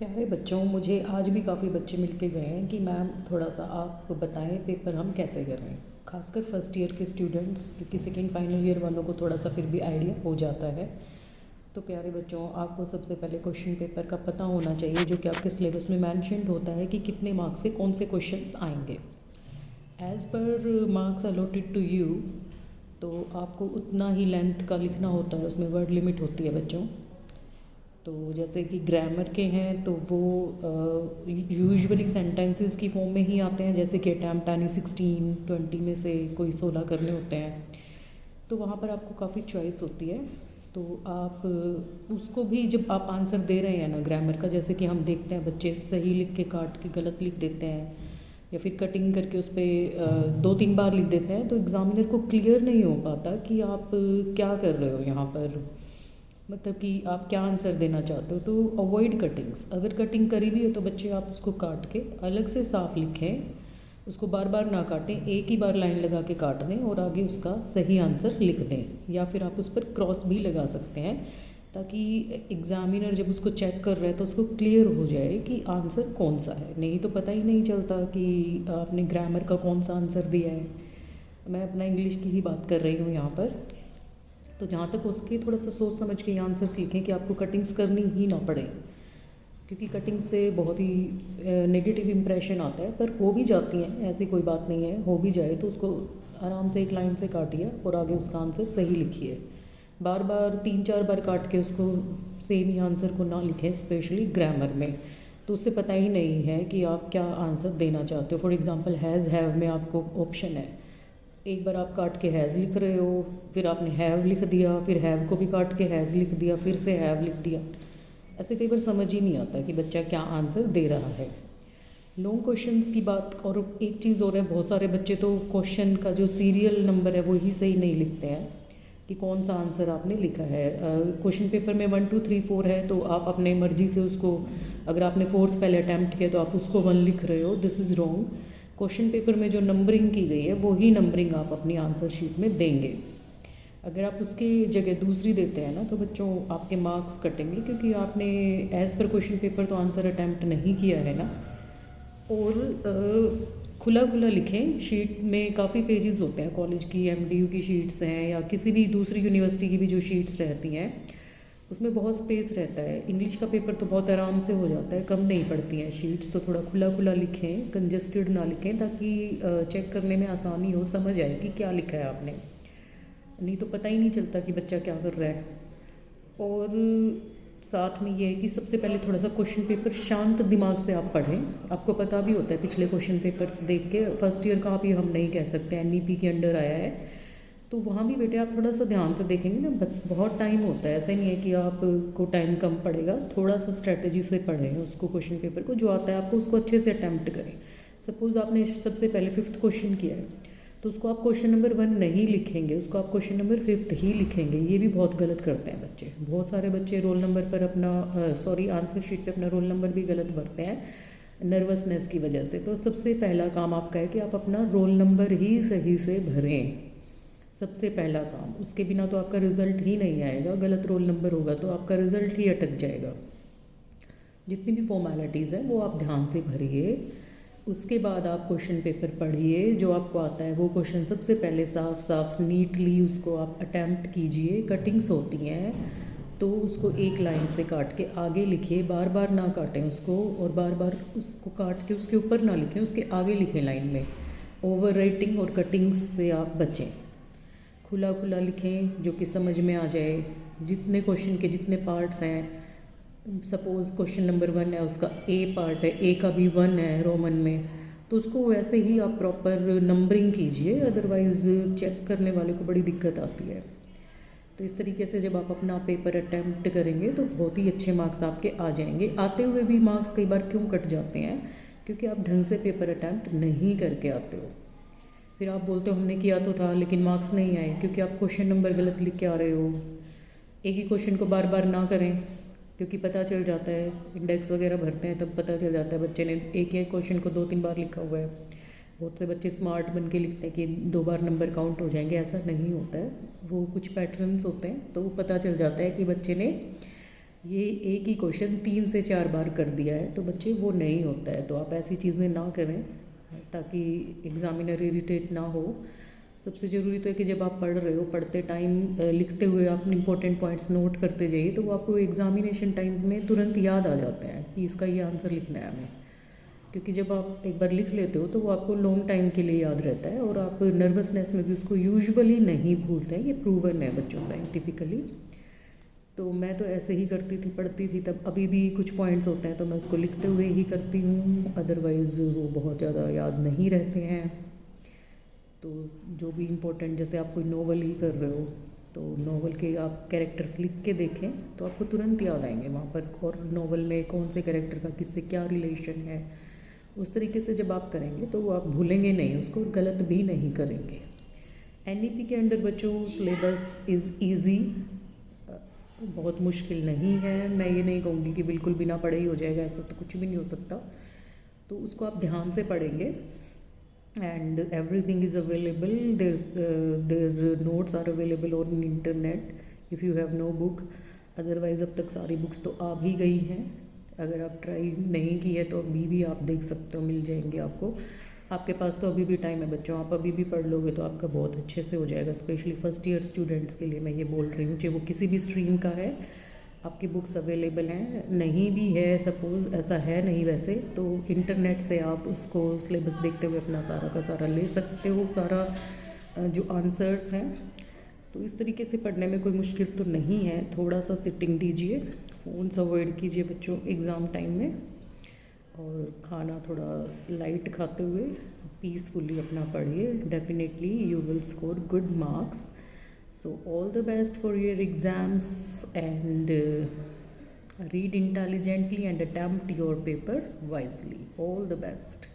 प्यारे बच्चों, मुझे आज भी काफ़ी बच्चे मिल के गए हैं कि मैम थोड़ा सा आप बताएं पेपर हम कैसे करें। खासकर फर्स्ट ईयर के स्टूडेंट्स, क्योंकि सेकेंड फाइनल ईयर वालों को थोड़ा सा फिर भी आइडिया हो जाता है। तो प्यारे बच्चों, आपको सबसे पहले क्वेश्चन पेपर का पता होना चाहिए, जो कि आपके सिलेबस में मैंशनड होता है कि कितने मार्क्स के कौन से क्वेश्चंस आएंगे। As per marks allotted to you, तो आपको उतना ही लेंथ का लिखना होता है, उसमें वर्ड लिमिट होती है बच्चों। तो जैसे कि ग्रामर के हैं तो वो यूजुअली सेंटेंसेस की फॉर्म में ही आते हैं, जैसे कि अटैम्प्ट यानी 16-20 में से कोई 16 करने होते हैं। तो वहाँ पर आपको काफ़ी चॉइस होती है। तो आप उसको भी जब आप आंसर दे रहे हैं ना ग्रामर का, जैसे कि हम देखते हैं बच्चे सही लिख के काट के गलत लिख देते हैं, या फिर कटिंग करके उस पर 2-3 बार लिख देते हैं, तो एग्ज़ामिनर को क्लियर नहीं हो पाता कि आप क्या कर रहे हो यहाँ पर, मतलब कि आप क्या आंसर देना चाहते हो। तो अवॉइड कटिंग्स। अगर कटिंग करी भी है तो बच्चे आप उसको काट के अलग से साफ लिखें, उसको बार बार ना काटें, एक ही बार लाइन लगा के काट दें और आगे उसका सही आंसर लिख दें, या फिर आप उस पर क्रॉस भी लगा सकते हैं, ताकि एग्ज़ामिनर जब उसको चेक कर रहा है तो उसको क्लियर हो जाए कि आंसर कौन सा है। नहीं तो पता ही नहीं चलता कि आपने ग्रामर का कौन सा आंसर दिया है। मैं अपना इंग्लिश की ही बात कर रही हूँ यहाँ पर। तो जहाँ तक उसके थोड़ा सा सोच समझ के आंसर सीखें कि आपको कटिंग्स करनी ही ना पड़े, क्योंकि कटिंग से बहुत ही नेगेटिव इम्प्रेशन आता है। पर हो भी जाती हैं, ऐसी कोई बात नहीं है, हो भी जाए तो उसको आराम से एक लाइन से काटिए और आगे उसका आंसर सही लिखिए। बार बार 3-4 बार काट के उसको सेम ही आंसर को ना लिखें, स्पेशली ग्रामर में। तो उससे पता ही नहीं है कि आप क्या आंसर देना चाहते हो। फॉर एग्ज़ाम्पल हैज़ हैव में आपको ऑप्शन है, एक बार आप काट के हैज़ लिख रहे हो, फिर आपने हैव लिख दिया, फिर हैव को भी काट के हैज़ लिख दिया, फिर से हैव लिख दिया। ऐसे कई बार समझ ही नहीं आता कि बच्चा क्या आंसर दे रहा है। लॉन्ग क्वेश्चंस की बात, और एक चीज़ और है, बहुत सारे बच्चे तो क्वेश्चन का जो सीरियल नंबर है वो ही सही नहीं लिखते हैं कि कौन सा आंसर आपने लिखा है। क्वेश्चन पेपर में 1 2 3 4 है, तो आप अपने मर्जी से उसको, अगर आपने 4th पहले अटैम्प्ट किया तो आप उसको 1 लिख रहे हो, this is wrong. Question paper में जो नंबरिंग की गई है वही नंबरिंग आप अपनी आंसर शीट में देंगे। अगर आप उसकी जगह दूसरी देते हैं ना, तो बच्चों आपके मार्क्स कटेंगे, क्योंकि आपने एज़ पर क्वेश्चन पेपर तो आंसर अटैम्प्ट नहीं किया है ना। और खुला खुला लिखें। शीट में काफ़ी पेजेस होते हैं, कॉलेज की एमडीयू की शीट्स हैं या किसी भी दूसरी यूनिवर्सिटी की भी जो शीट्स रहती हैं, उसमें बहुत स्पेस रहता है। इंग्लिश का पेपर तो बहुत आराम से हो जाता है, कम नहीं पड़ती हैं शीट्स। तो थोड़ा खुला खुला लिखें, कंजस्टेड ना लिखें, ताकि चेक करने में आसानी हो, समझ आए कि क्या लिखा है आपने। नहीं तो पता ही नहीं चलता कि बच्चा क्या कर रहा है। और साथ में ये है कि सबसे पहले थोड़ा सा क्वेश्चन पेपर शांत दिमाग से आप पढ़ें। आपको पता भी होता है पिछले क्वेश्चन पेपर्स देख के, फर्स्ट ईयर का भी हम नहीं कह सकते, एनईपी के अंडर आया है, तो वहाँ भी बेटे आप थोड़ा सा ध्यान से देखेंगे ना। बहुत टाइम होता है, ऐसा नहीं है कि आपको टाइम कम पड़ेगा। थोड़ा सा स्ट्रेटजी से पढ़ें उसको, क्वेश्चन पेपर को, जो आता है आपको उसको अच्छे से अटैम्प्ट करें। सपोज़ आपने सबसे पहले 5th क्वेश्चन किया है, तो उसको आप क्वेश्चन नंबर 1 नहीं लिखेंगे, उसको आप क्वेश्चन नंबर 5th ही लिखेंगे। ये भी बहुत गलत करते हैं बच्चे। बहुत सारे बच्चे रोल नंबर पर अपना आंसर शीट पे अपना रोल नंबर भी गलत भरते हैं नर्वसनेस की वजह से। तो सबसे पहला काम आपका है कि आप अपना रोल नंबर ही सही से भरें, सबसे पहला काम। उसके बिना तो आपका रिज़ल्ट ही नहीं आएगा। गलत रोल नंबर होगा तो आपका रिज़ल्ट ही अटक जाएगा। जितनी भी फॉर्मेलिटीज़ हैं वो आप ध्यान से भरिए। उसके बाद आप क्वेश्चन पेपर पढ़िए, जो आपको आता है वो क्वेश्चन सबसे पहले साफ साफ नीटली उसको आप अटैम्प्ट कीजिए। कटिंग्स होती हैं तो उसको एक लाइन से काट के आगे लिखिए, बार बार ना काटें उसको, और बार बार उसको काट के उसके ऊपर ना लिखें, उसके आगे लिखें लाइन में। ओवर राइटिंग और कटिंग्स से आप बचें। खुला खुला लिखें जो कि समझ में आ जाए। जितने क्वेश्चन के जितने पार्ट्स हैं, सपोज़ क्वेश्चन नंबर 1 है, उसका ए पार्ट है, ए का भी 1 है रोमन में, तो उसको वैसे ही आप प्रॉपर नंबरिंग कीजिए, अदरवाइज़ चेक करने वाले को बड़ी दिक्कत आती है। तो इस तरीके से जब आप अपना पेपर अटैम्प्ट करेंगे तो बहुत ही अच्छे मार्क्स आपके आ जाएंगे। आते हुए भी मार्क्स कई बार क्यों कट जाते हैं, क्योंकि आप ढंग से पेपर अटैम्प्ट नहीं करके आते हो। फिर आप बोलते हो हमने किया तो था लेकिन मार्क्स नहीं आए, क्योंकि आप क्वेश्चन नंबर गलत लिख के आ रहे हो। एक ही क्वेश्चन को बार बार ना करें, क्योंकि पता चल जाता है, इंडेक्स वगैरह भरते हैं तब पता चल जाता है बच्चे ने एक ही क्वेश्चन को 2-3 बार लिखा हुआ है। बहुत से बच्चे स्मार्ट बन के लिखते हैं कि 2 बार नंबर काउंट हो जाएंगे, ऐसा नहीं होता है। वो कुछ पैटर्न्स होते हैं, तो वो पता चल जाता है कि बच्चे ने ये एक ही क्वेश्चन 3 से 4 बार कर दिया है, तो बच्चे वो नहीं होता है। तो आप ऐसी चीज़ें ना करें ताकि एग्ज़ामिनर इरिटेट ना हो। सबसे ज़रूरी तो है कि जब आप पढ़ रहे हो, पढ़ते टाइम लिखते हुए आप इंपॉर्टेंट पॉइंट्स नोट करते जाइए, तो वो आपको एग्ज़ामिनेशन टाइम में तुरंत याद आ जाते हैं कि इसका ये आंसर लिखना है हमें। क्योंकि जब आप एक बार लिख लेते हो तो वो आपको लॉन्ग टाइम के लिए याद रहता है, और आप नर्वसनेस में भी उसको यूजुअली नहीं भूलते हैं। ये प्रूवन है बच्चों साइंटिफिकली। तो मैं तो ऐसे ही करती थी, पढ़ती थी तब। अभी भी कुछ पॉइंट्स होते हैं तो मैं उसको लिखते हुए ही करती हूँ, अदरवाइज़ वो बहुत ज़्यादा याद नहीं रहते हैं। तो जो भी इम्पोर्टेंट, जैसे आप कोई नॉवल ही कर रहे हो तो नॉवल के आप कैरेक्टर्स लिख के देखें तो आपको तुरंत याद आएंगे वहाँ पर, और नॉवल में कौन से कैरेक्टर का किससे क्या रिलेशन है। उस तरीके से जब आप करेंगे तो वो आप भूलेंगे नहीं उसको, गलत भी नहीं करेंगे। एनईपी के अंडर बच्चों सिलेबस इज़ ईजी, बहुत मुश्किल नहीं है। मैं ये नहीं कहूँगी कि बिल्कुल बिना पढ़े ही हो जाएगा, ऐसा तो कुछ भी नहीं हो सकता। तो उसको आप ध्यान से पढ़ेंगे, and everything is available there notes are available on internet if you have no book. Otherwise अब तक सारी बुक्स तो आ भी गई हैं। अगर आप ट्राई नहीं की है तो अभी भी आप देख सकते हो, मिल जाएंगे आपको। आपके पास तो अभी भी टाइम है बच्चों, आप अभी भी पढ़ लोगे तो आपका बहुत अच्छे से हो जाएगा। स्पेशली फर्स्ट ईयर स्टूडेंट्स के लिए मैं ये बोल रही हूँ, चाहे वो किसी भी स्ट्रीम का है, आपकी बुक्स अवेलेबल हैं। नहीं भी है, सपोज़ ऐसा है नहीं वैसे, तो इंटरनेट से आप उसको सिलेबस देखते हुए अपना सारा का सारा ले सकते हो, सारा जो आंसर्स हैं। तो इस तरीके से पढ़ने में कोई मुश्किल तो नहीं है। थोड़ा सा सिटिंग दीजिए, फ़ोन्स अवॉइड कीजिए बच्चों एग्ज़ाम टाइम में, और खाना थोड़ा लाइट खाते हुए पीसफुली अपना पढ़िए। Definitely you will score good marks. So all the best for your exams, and read intelligently and attempt your paper wisely. All the best.